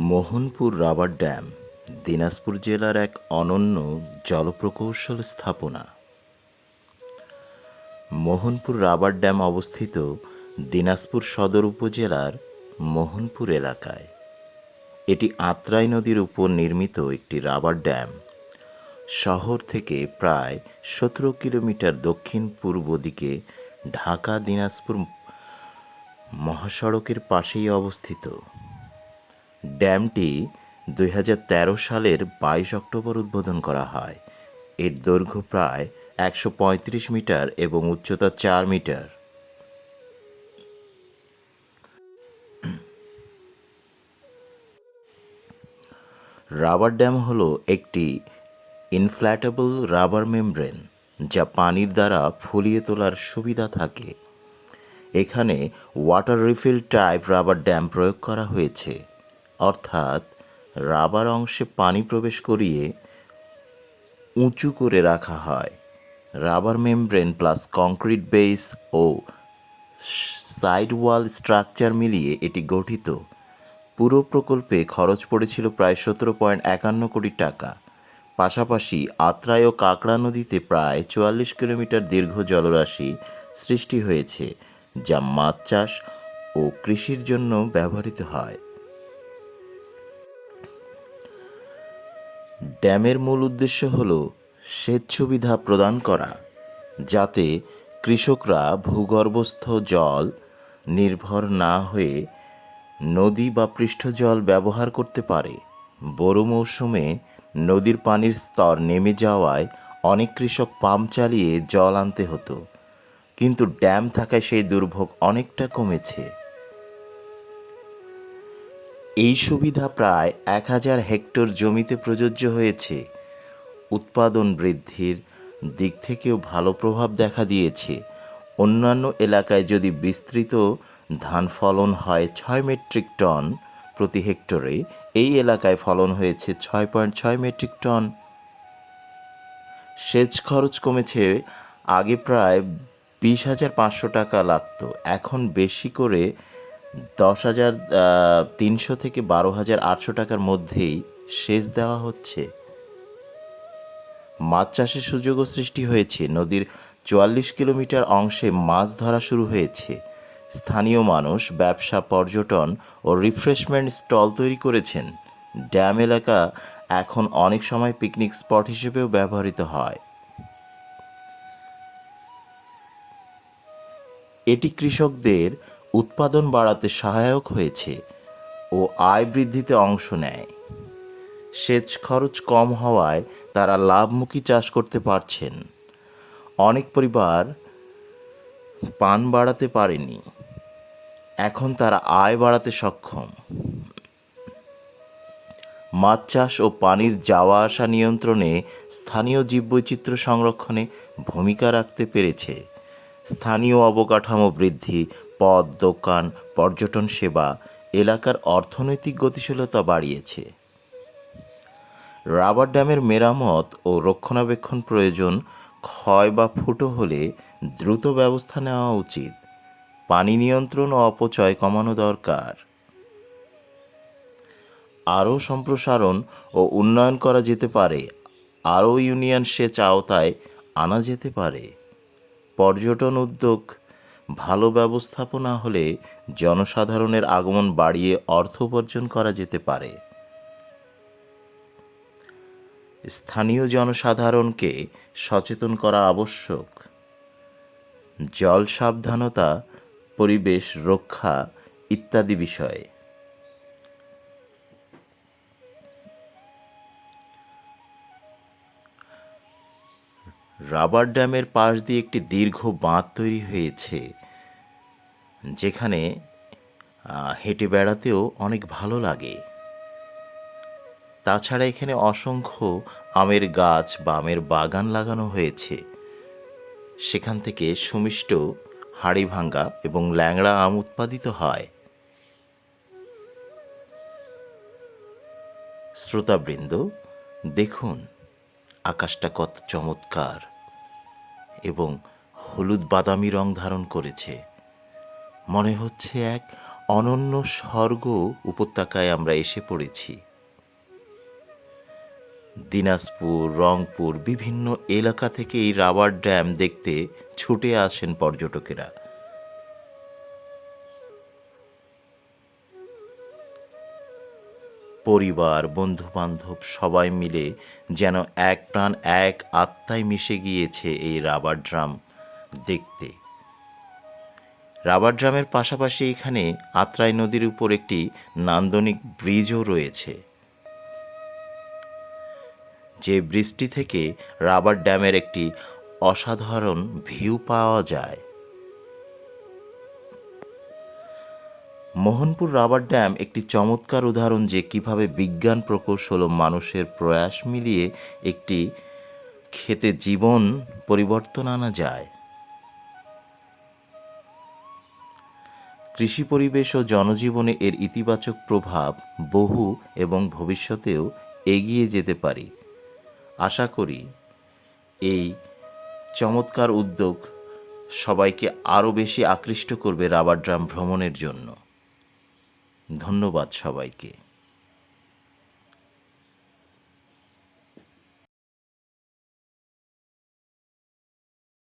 Mohanpur rubber dam Dinajpur জেলার এক অনন্য জলপ্রকৌশল স্থাপনা। মোহনপুর রাবার ড্যাম অবস্থিত দিনাজপুর সদর উপজেলার মোহনপুর এলাকায়। এটি আত্রাই নদীর উপর নির্মিত একটি রাবার ড্যাম। শহর থেকে প্রায় 17 কিলোমিটার দক্ষিণ পূর্ব দিকে ঢাকা দিনাজপুর মহাসড়কের পাশেই অবস্থিত। ড্যামটি 2013 সালের 22 অক্টোবর উদ্বোধন করা হয়। এর দৈর্ঘ্য প্রায় 135 মিটার এবং উচ্চতা 4 মিটার। রাবার ড্যাম হলো একটি ইনফ্ল্যাটেবল রাবার মেমব্রেন, যা পানির দ্বারা ফুলিয়ে তোলার সুবিধা থাকে। এখানে water refill type rubber dam প্রয়োগ করা হয়েছে, অর্থাৎ রাবার অংশে পানি প্রবেশ করিয়ে উঁচু করে রাখা হয়। Rubber membrane plus concrete base ও সাইড ওয়াল স্ট্রাকচার মিলিয়ে এটি গঠিত। পুরো প্রকল্পে খরচ পড়েছিল প্রায় 17.51 কোটি টাকা। পাশাপাশি আত্রাই ও কাঁকড়া নদীতে প্রায় 44 কিলোমিটার দীর্ঘ জলরাশি সৃষ্টি হয়েছে, যা মাছ চাষ ও কৃষির জন্য ব্যবহৃত হয়। ড্যামের মূল উদ্দেশ্য হল সেচ সুবিধা প্রদান করা, যাতে কৃষকরা ভূগর্ভস্থ জল নির্ভর না হয়ে নদী বা পৃষ্ঠজল ব্যবহার করতে পারে। বোরো মৌসুমে নদীর পানির স্তর নেমে যাওয়ায় অনেক কৃষক পাম্প চালিয়ে জল আনতে হতো, কিন্তু ড্যাম থাকায় সেই দুর্ভোগ অনেকটা কমেছে। এই সুবিধা প্রায় 1000 হেক্টর জমিতে প্রযোজ্য হয়েছে। উৎপাদন বৃদ্ধির দিক থেকেও ভালো প্রভাব দেখা দিয়েছে। অন্যান্য এলাকায় যদি বিস্তৃত ধান ফলন হয় 6 মেট্রিক টন প্রতি হেক্টরে, এই এলাকায় ফলন হয়েছে 6.6 মেট্রিক টন। সেচ খরচ কমেছে। আগে প্রায় 20,500 টাকা লাগতো, এখন বেশি করে 10,300 থেকে 12,800 টাকার মধ্যেই সেচ দেওয়া হচ্ছে। মাছ চাষের সুযোগও সৃষ্টি হয়েছে। নদীর 44 কিলোমিটার অংশে মাছ ধরা শুরু হয়েছে। স্থানীয় মানুষ ব্যবসা, পর্যটন ও রিফ্রেশমেন্ট স্টল তৈরি করেছেন। ড্যাম এলাকা এখন অনেক সময় পিকনিক স্পট হিসেবেও ব্যবহৃত হয়। এটি কৃষকদের উৎপাদন বাড়াতে সহায়ক হয়েছে ও আয় বৃদ্ধিতে অংশ নেয়। সেচ খরচ কম হওয়ায় তারা লাভমুখী চাষ করতে পারছেন। অনেক পরিবার পান বাড়াতে পারেনি, এখন তারা আয় বাড়াতে সক্ষম। মাছ চাষ ও পানির যাওয়া আসা নিয়ন্ত্রণে স্থানীয় জীববৈচিত্র্য সংরক্ষণে ভূমিকা রাখতে পেরেছে। স্থানীয় অবকাঠামো বৃদ্ধি, পথ, দোকান, পর্যটন সেবা এলাকার অর্থনৈতিক গতিশীলতা বাড়িয়েছে। রাবার ড্যামের মেরামত ও রক্ষণাবেক্ষণ প্রয়োজন। ক্ষয় বা ফুটো হলে দ্রুত ব্যবস্থা নেওয়া উচিত। পানি নিয়ন্ত্রণ ও অপচয় কমানো দরকার। আরও সম্প্রসারণ ও উন্নয়ন করা যেতে পারে। আরও ইউনিয়ন সেচ আওতায় আনা যেতে পারে। পর্যটন উদ্যোগ ভালো ব্যবস্থাপনা হলে জনসাধারণের আগমন বাড়িয়ে অর্থ উপার্জন করা যেতে পারে। স্থানীয় জনসাধারণকে সচেতন করা আবশ্যক। জল সাবধানতা, পরিবেশ রক্ষা ইত্যাদি বিষয়ে। রাবার ড্যামের পাশ দিয়ে একটি দীর্ঘ বাঁধ তৈরি হয়েছে, যেখানে হেঁটে বেড়াতেও অনেক ভালো লাগে। তাছাড়া এখানে অসংখ্য আমের গাছ বা আমের বাগান লাগানো হয়েছে। সেখান থেকে সুমিষ্ট হাড়িভাঙ্গা এবং ল্যাংড়া আম উৎপাদিত হয়। শ্রোতাবৃন্দ, দেখুন আকাশটা কত চমৎকার এবং হলুদ বাদামি রং ধারণ করেছে। মনে হচ্ছে এক অনন্য স্বর্গ উপত্যকায় আমরা এসে পড়েছি। দিনাজপুর, রংপুর বিভিন্ন এলাকা থেকে এই রাবার ড্যাম দেখতে ছুটে আসেন পর্যটকেরা। পরিবার, বন্ধুবান্ধব সবাই মিলে যেন এক প্রাণ এক আত্মায় মিশে গিয়েছে এই রাবার ড্রাম দেখতে। রাবার ড্রামের পাশাপাশি এখানে আত্রাই নদীর উপর একটি নান্দনিক ব্রিজও রয়েছে, যে ব্রিজটি থেকে রাবার ড্যামের একটি অসাধারণ ভিউ পাওয়া যায়। মোহনপুর রাবার ড্যাম একটি চমৎকার উদাহরণ যে কিভাবে বিজ্ঞান প্রকৌশল ও মানুষের প্রয়াস মিলিয়ে একটি ক্ষেতে জীবন পরিবর্তন আনা যায়। কৃষি পরিবেশ ও জনজীবনে এর ইতিবাচক প্রভাব বহু এবং ভবিষ্যতেও এগিয়ে যেতে পারে। আশা করি এই চমৎকার উদ্যোগ সবাইকে আরও বেশি আকৃষ্ট করবে রাবার ড্রাম ভ্রমণের জন্য। ধন্যবাদ সবাইকে।